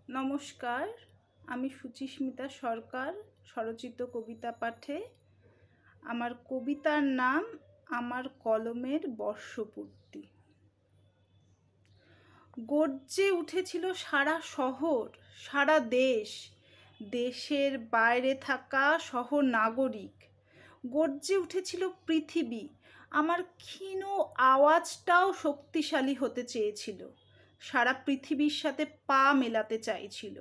নমস্কার, আমি সুচিস্মিতা সরকার স্বরচিত কবিতা পাঠে। আমার কবিতার নাম আমার কলমের বর্ষপূর্তি। গর্জে উঠেছিল সারা শহর, সারা দেশ, দেশের বাইরে থাকা সহ নাগরিক। গর্জে উঠেছিল পৃথিবী, আমার ক্ষীণ আওয়াজটাও শক্তিশালী হতে চেয়েছিল, সারা পৃথিবীর সাথে পা মেলাতে চাইছিল।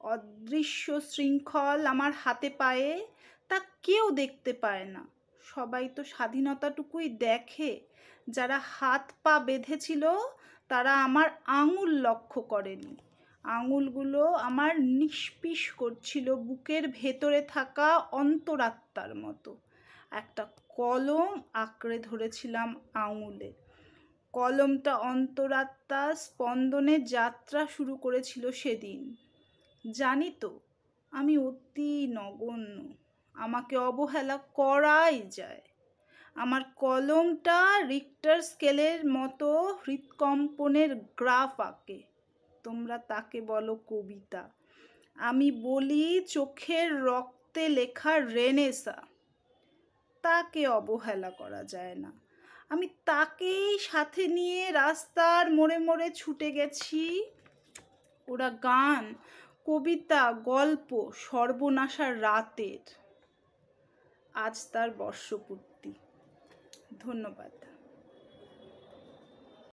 অদৃশ্য শৃঙ্খল আমার হাতে পায়ে, তা কেউ দেখতে পায় না, সবাই তো স্বাধীনতাটুকুই দেখে। যারা হাত পা বেঁধেছিল তারা আমার আঙুল লক্ষ্য করেনি। আঙুলগুলো আমার নিষ্পিস করছিল বুকের ভেতরে থাকা অন্তরাত্মার মতো। একটা কলম আঁকড়ে ধরেছিলাম আঙুলে। কলমটা অন্তরাত্মার স্পন্দনে যাত্রা শুরু করেছিল সেদিন। জানি তো আমি অতি নগণ্য, আমাকে অবহেলা করাই যায়। আমার কলমটা রিক্টার স্কেলের মতো হৃৎকম্পনের গ্রাফ আঁকে, তোমরা তাকে বলো কবিতা। আমি বলি চোখের রক্তে লেখা রেনেসা, তাকে অবহেলা করা যায় না। আমি তাকেই সাথে নিয়ে রাস্তার মোড়ে মোড়ে ছুটে গেছি। ওরা গান, কবিতা, গল্প, সর্বনাশার রাতের। আজ তার বর্ষপূর্তি। ধন্যবাদ।